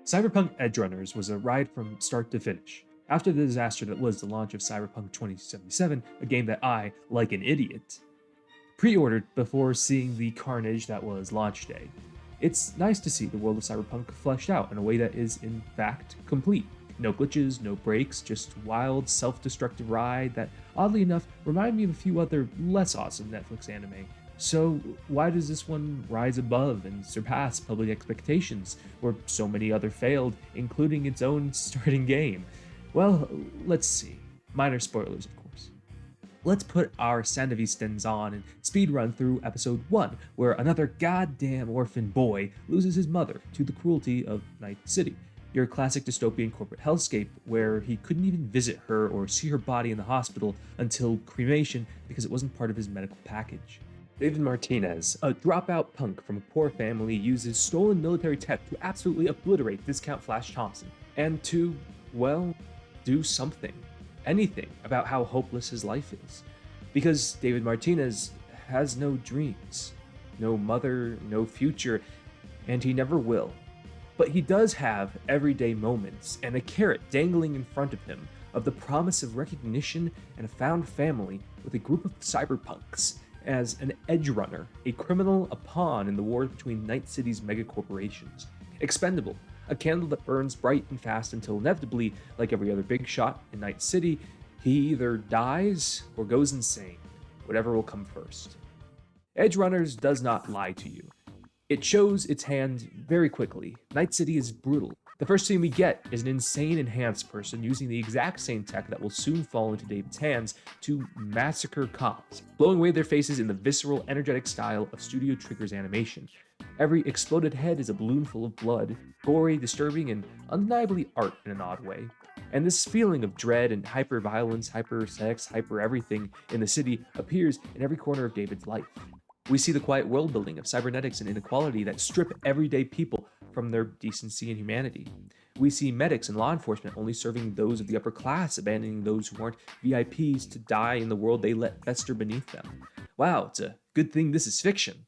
Cyberpunk Edgerunners was a ride from start to finish. After the disaster that was the launch of Cyberpunk 2077, a game that I, like an idiot, pre-ordered before seeing the carnage that was launch day. It's nice to see the world of Cyberpunk fleshed out in a way that is, in fact, complete. No glitches, no breaks, just wild, self-destructive ride that, oddly enough, remind me of a few other less awesome Netflix anime. So why does this one rise above and surpass public expectations, where so many other failed, including its own starting game? Well, let's see. Minor spoilers, of course. Let's put our Sandevistas on and speedrun through episode 1, where another goddamn orphan boy loses his mother to the cruelty of Night City. Your classic dystopian corporate hellscape where he couldn't even visit her or see her body in the hospital until cremation because it wasn't part of his medical package. David Martinez, a dropout punk from a poor family, uses stolen military tech to absolutely obliterate Viscount Flash Thompson, and to, well, do something, anything about how hopeless his life is. Because David Martinez has no dreams, no mother, no future, and he never will. But he does have everyday moments and a carrot dangling in front of him of the promise of recognition and a found family with a group of cyberpunks as an edgerunner, a criminal, a pawn in the war between Night City's megacorporations. Expendable, a candle that burns bright and fast until inevitably, like every other big shot in Night City, he either dies or goes insane, whatever will come first. Edgerunners does not lie to you. It shows its hand very quickly. Night City is brutal. The first scene we get is an insane enhanced person using the exact same tech that will soon fall into David's hands to massacre cops, blowing away their faces in the visceral, energetic style of Studio Trigger's animation. Every exploded head is a balloon full of blood, gory, disturbing, and undeniably art in an odd way. And this feeling of dread and hyper-violence, hyper-sex, hyper-everything in the city appears in every corner of David's life. We see the quiet world building of cybernetics and inequality that strip everyday people from their decency and humanity. We see medics and law enforcement only serving those of the upper class, abandoning those who aren't VIPs to die in the world they let fester beneath them. Wow, it's a good thing this is fiction.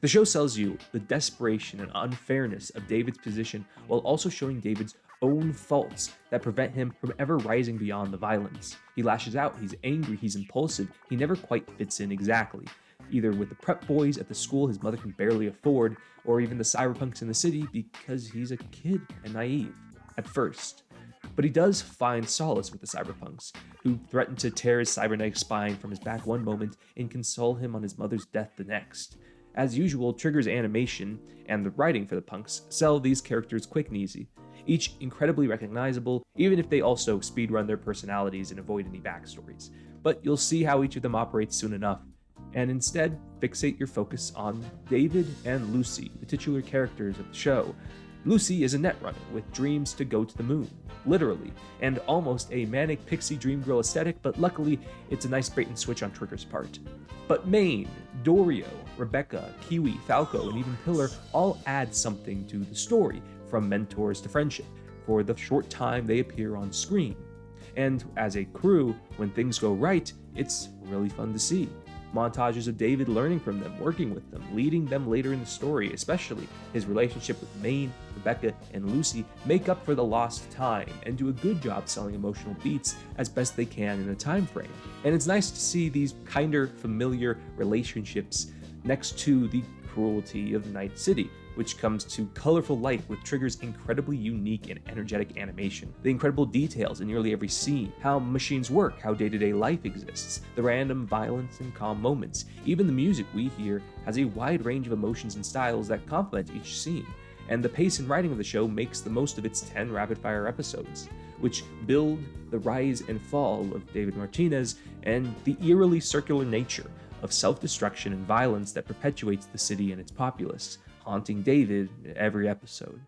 The show sells you the desperation and unfairness of David's position while also showing David's own faults that prevent him from ever rising beyond the violence. He lashes out, he's angry, he's impulsive, he never quite fits in exactly, either with the prep boys at the school his mother can barely afford, or even the cyberpunks in the city because he's a kid and naive at first. But he does find solace with the cyberpunks, who threaten to tear his cybernetic spine from his back one moment and console him on his mother's death the next. As usual, Trigger's animation and the writing for the punks sell these characters quick and easy, each incredibly recognizable, even if they also speedrun their personalities and avoid any backstories. But you'll see how each of them operates soon enough, and instead fixate your focus on David and Lucy, the titular characters of the show. Lucy is a netrunner with dreams to go to the moon, literally, and almost a manic pixie dream girl aesthetic, but luckily it's a nice bait and switch on Trigger's part. But Maine, Dorio, Rebecca, Kiwi, Falco, and even Pillar all add something to the story, from mentors to friendship, for the short time they appear on screen. And as a crew, when things go right, it's really fun to see. Montages of David learning from them, working with them, leading them later in the story, especially his relationship with Maine, Rebecca, and Lucy, make up for the lost time and do a good job selling emotional beats as best they can in a time frame. And it's nice to see these kinder familiar relationships next to the cruelty of Night City, which comes to colorful life with Trigger's incredibly unique and energetic animation, the incredible details in nearly every scene, how machines work, how day-to-day life exists, the random violence and calm moments. Even the music we hear has a wide range of emotions and styles that complement each scene, and the pace and writing of the show makes the most of its 10 rapid-fire episodes, which build the rise and fall of David Martinez and the eerily circular nature of self-destruction and violence that perpetuates the city and its populace, haunting David every episode.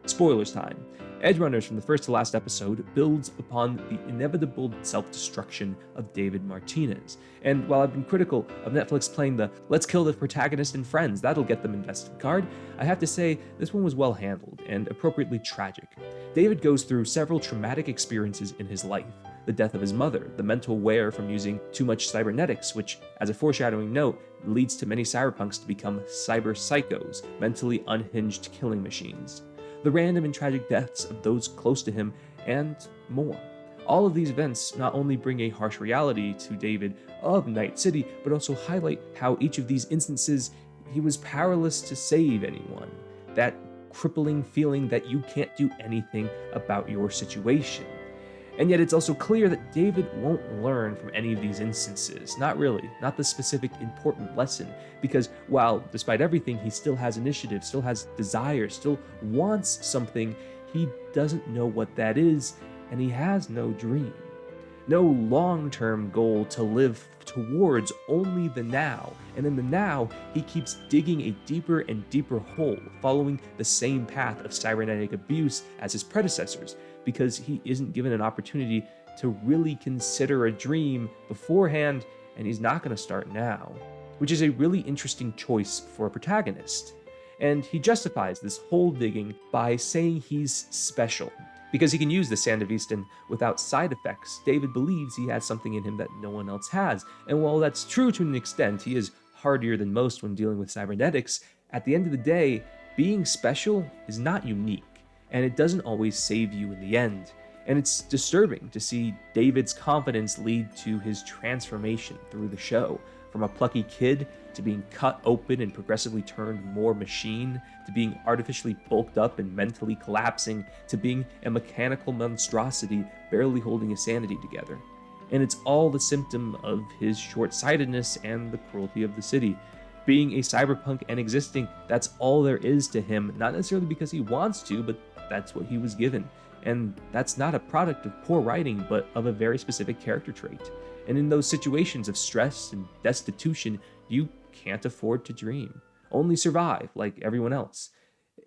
Spoilers time. Edgerunners from the first to last episode builds upon the inevitable self-destruction of David Martinez. And while I've been critical of Netflix playing the let's kill the protagonist and friends, that'll get them invested card, I have to say this one was well handled and appropriately tragic. David goes through several traumatic experiences in his life, the death of his mother, the mental wear from using too much cybernetics, which, as a foreshadowing note, leads to many cyberpunks to become cyber psychos, mentally unhinged killing machines, the random and tragic deaths of those close to him, and more. All of these events not only bring a harsh reality to David of Night City, but also highlight how each of these instances he was powerless to save anyone. That crippling feeling that you can't do anything about your situation. And yet it's also clear that David won't learn from any of these instances. Not really, not the specific important lesson, because while despite everything he still has initiative, still has desire, still wants something, he doesn't know what that is, and he has no dream. No long-term goal to live towards, only the now. And in the now, he keeps digging a deeper and deeper hole, following the same path of cybernetic abuse as his predecessors, because he isn't given an opportunity to really consider a dream beforehand, and he's not going to start now, which is a really interesting choice for a protagonist. And he justifies this hole digging by saying he's special. Because he can use the Sandevistan without side effects, David believes he has something in him that no one else has. And while that's true to an extent, he is hardier than most when dealing with cybernetics, at the end of the day, being special is not unique, and it doesn't always save you in the end. And it's disturbing to see David's confidence lead to his transformation through the show, from a plucky kid to being cut open and progressively turned more machine, to being artificially bulked up and mentally collapsing, to being a mechanical monstrosity barely holding his sanity together. And it's all the symptom of his short-sightedness and the cruelty of the city. Being a cyberpunk and existing, that's all there is to him, not necessarily because he wants to, but that's what he was given. And that's not a product of poor writing, but of a very specific character trait. And in those situations of stress and destitution, you can't afford to dream. Only survive like everyone else.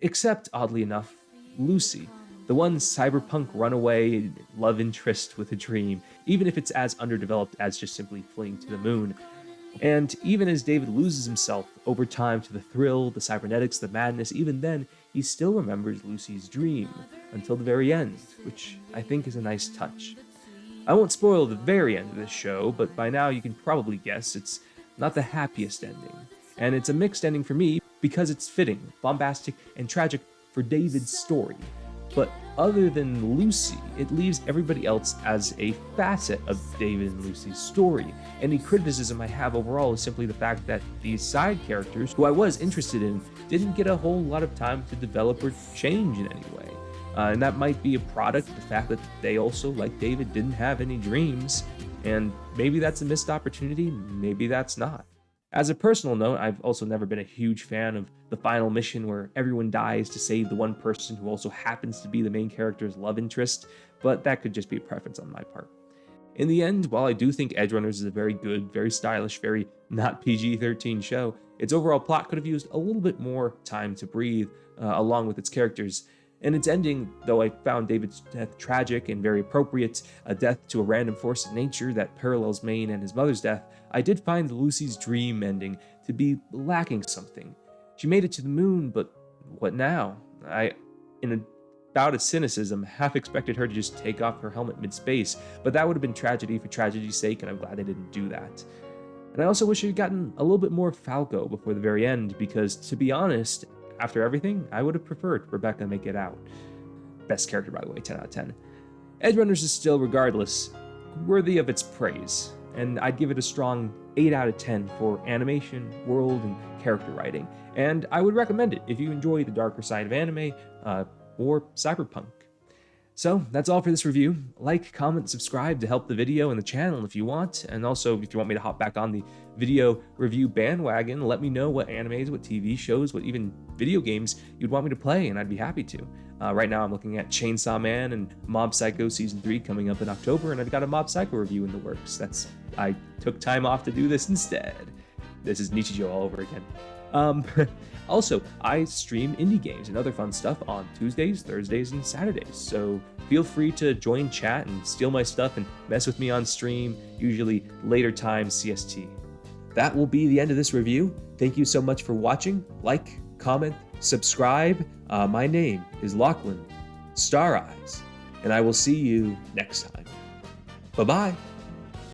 Except, oddly enough, Lucy, the one cyberpunk runaway love interest with a dream, even if it's as underdeveloped as just simply fleeing to the moon. And even as David loses himself over time to the thrill, the cybernetics, the madness, even then, he still remembers Lucy's dream until the very end, which I think is a nice touch. I won't spoil the very end of this show, but by now you can probably guess it's not the happiest ending. And it's a mixed ending for me because it's fitting, bombastic, and tragic for David's story. But other than Lucy, it leaves everybody else as a facet of David and Lucy's story. Any criticism I have overall is simply the fact that these side characters, who I was interested in, didn't get a whole lot of time to develop or change in any way. And that might be a product of the fact that they also, like David, didn't have any dreams. And maybe that's a missed opportunity, maybe that's not. As a personal note, I've also never been a huge fan of the final mission where everyone dies to save the one person who also happens to be the main character's love interest, but that could just be a preference on my part. In the end, while I do think Edgerunners is a very good, very stylish, very not PG-13 show, its overall plot could have used a little bit more time to breathe, along with its characters. And its ending, though I found David's death tragic and very appropriate, a death to a random force of nature that parallels Mayne and his mother's death, I did find Lucy's dream ending to be lacking something. She made it to the moon, but what now? In a bout of cynicism, half expected her to just take off her helmet mid-space, but that would have been tragedy for tragedy's sake, and I'm glad they didn't do that. And I also wish I'd gotten a little bit more Falco before the very end, because, to be honest, after everything, I would have preferred Rebecca make it out. Best character, by the way, 10 out of 10. Edgerunners is still, regardless, worthy of its praise, and I'd give it a strong 8 out of 10 for animation, world, and character writing. And I would recommend it if you enjoy the darker side of anime, or cyberpunk. So that's all for this review. Like, comment, subscribe to help the video and the channel if you want. And also, if you want me to hop back on the video review bandwagon, let me know what animes, what TV shows, what even video games you'd want me to play, and I'd be happy to. Right now I'm looking at Chainsaw Man and Mob Psycho Season 3 coming up in October, and I've got a Mob Psycho review in the works. I took time off to do this instead. This is Nichijou all over again. Also, I stream indie games and other fun stuff on Tuesdays, Thursdays, and Saturdays, so feel free to join chat and steal my stuff and mess with me on stream, usually later time CST. That will be the end of this review. Thank you so much for watching. Like, comment, subscribe. My name is Locklan Stareyes, and I will see you next time. Bye-bye!